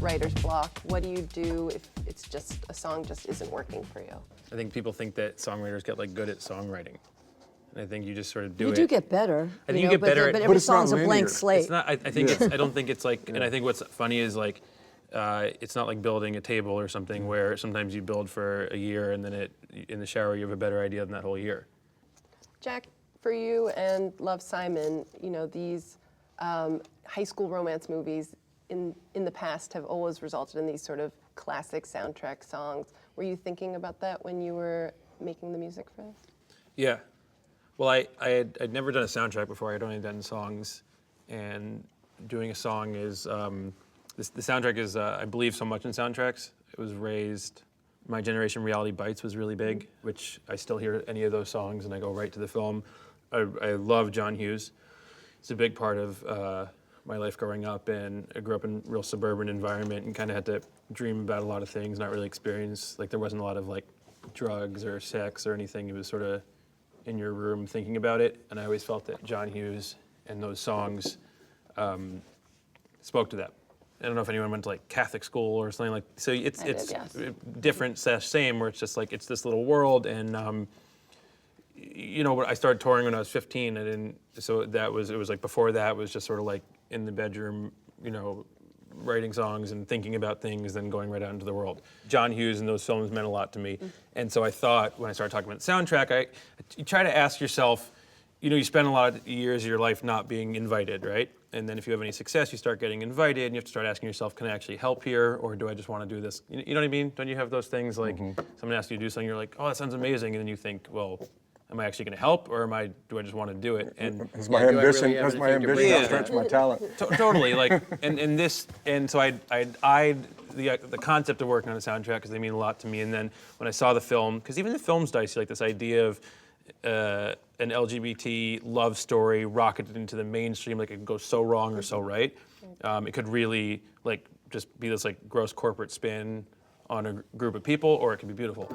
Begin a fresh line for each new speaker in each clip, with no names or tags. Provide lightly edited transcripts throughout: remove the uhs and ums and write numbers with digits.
writer's block? What do you do if it's just a song just isn't working for you?
I think people think that songwriters get like good at songwriting. And I think you just sort of do it.
You do get better.
I think you get better at,
but every
it's not
song's a blank
linear.
slate.
It's not. I think it's. I don't think it's like. And I think what's funny is like, it's not like building a table or something where sometimes you build for a year and then in the shower you have a better idea than that whole year.
Jack, for you and Love, Simon, you know, these high school romance movies in the past have always resulted in these sort of classic soundtrack songs. Were you thinking about that when you were making the music for this?
Yeah. Well, I'd never done a soundtrack before. I'd only done songs, and doing a song is the soundtrack is I believe so much in soundtracks. It was raised. My generation, Reality Bites was really big, which I still hear any of those songs and I go right to the film. I love John Hughes. It's a big part of my life growing up, and I grew up in a real suburban environment and kind of had to dream about a lot of things, not really experience. Like there wasn't a lot of like drugs or sex or anything. It was sort of in your room thinking about it, and I always felt that John Hughes and those songs spoke to that. I don't know if anyone went to like Catholic school or something like. So it's
yes.
different / same, where it's just like it's this little world, and you know, I started touring when I was 15. I didn't. So it was like before that was just sort of like in the bedroom, you know, writing songs and thinking about things, then going right out into the world. John Hughes and those films meant a lot to me, and so I thought when I started talking about the soundtrack, you try to ask yourself, you know, you spend a lot of years of your life not being invited, right? And then if you have any success, you start getting invited, and you have to start asking yourself, can I actually help here, or do I just want to do this? You know what I mean? Don't you have those things like someone asks you to do something, you're like, oh, that sounds amazing, and then you think, well, am I actually going to help, or do I just want to do it? And
Has my ambition outstretched my talent?
Totally, like, and so I eyed the concept of working on a soundtrack because they mean a lot to me. And then when I saw the film, because even the film's dicey, like this idea of an LGBT love story rocketed into the mainstream, like it could go so wrong or so right. It could really like just be this like gross corporate spin on a group of people, or it could be beautiful.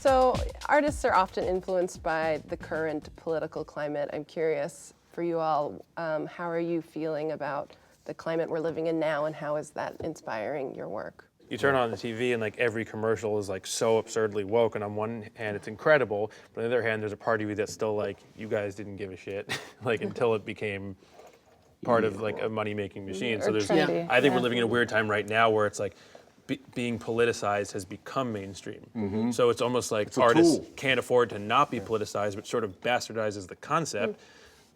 So artists are often influenced by the current political climate. I'm curious for you all, how are you feeling about the climate we're living in now, and how is that inspiring your work?
You turn on the TV and like every commercial is like so absurdly woke, and on one hand it's incredible, but on the other hand there's a part of you that's still like, you guys didn't give a shit, like until it became part of like a money-making machine. So I think we're living in a weird time right now where it's like being politicized has become mainstream. So it's almost like artists can't afford to not be politicized, but sort of bastardizes the concept.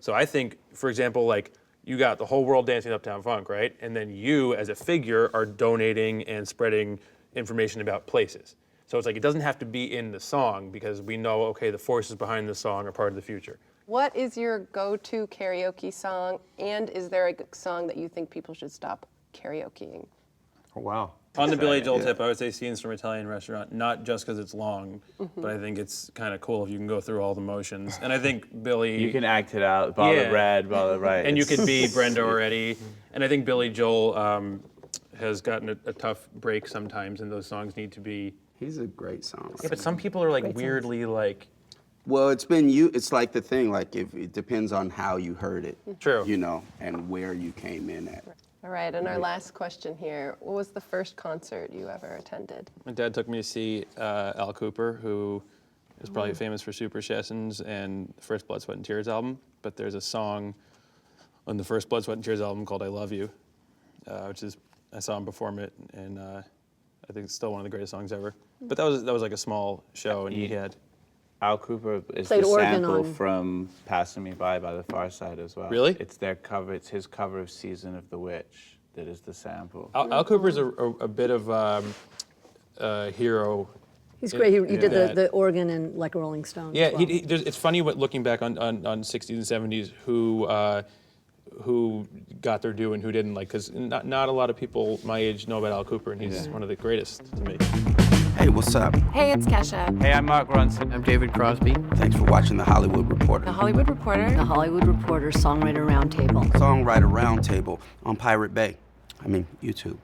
So I think, for example, like you got the whole world dancing Uptown Funk, right? And then you, as a figure, are donating and spreading information about places. So it's like it doesn't have to be in the song because we know, okay, the forces behind the song are part of the future.
What is your go-to karaoke song, and is there a song that you think people should stop karaokeing?
Oh, wow.
On the Billy Joel tip, I would say Scenes from Italian Restaurant, not just because it's long, but I think it's kind of cool if you can go through all the motions. And I think Billy...
You can act it out, bottle of red, bottle of right.
And you can be Brenda or Eddie. And I think Billy Joel has gotten a tough break sometimes, and those songs need to be...
He's a great song.
Yeah, but some people are like weirdly like...
Well, it's like the thing, like if it depends on how you heard it.
True.
You know, and where you came in at.
All right, and our last question here. What was the first concert you ever attended?
My dad took me to see Al Kooper, who is probably famous for Super Sessions and the first Blood, Sweat, and Tears album. But there's a song on the first Blood, Sweat, and Tears album called I Love You, which is, I saw him perform it, and I think it's still one of the greatest songs ever. But that was like a small show, and he had...
Al Kooper is
Played
the
organ
sample
on-
from Passing Me By the Far Side as well.
Really?
It's their cover. It's his cover of Season of the Witch that is the sample.
Al Kooper's a bit of a hero.
He's great. He did the organ in like a Rolling Stone.
Yeah,
as well.
it's funny looking back on 60s and 70s who got their due and who didn't, like, because not a lot of people my age know about Al Kooper, and he's one of the greatest to me.
Hey, what's up?
Hey, it's Kesha.
Hey, I'm Mark Ronson.
I'm David Crosby.
Thanks for watching The Hollywood Reporter.
The Hollywood Reporter.
The Hollywood Reporter Songwriter Roundtable.
Songwriter Roundtable on Pirate Bay. I mean, YouTube.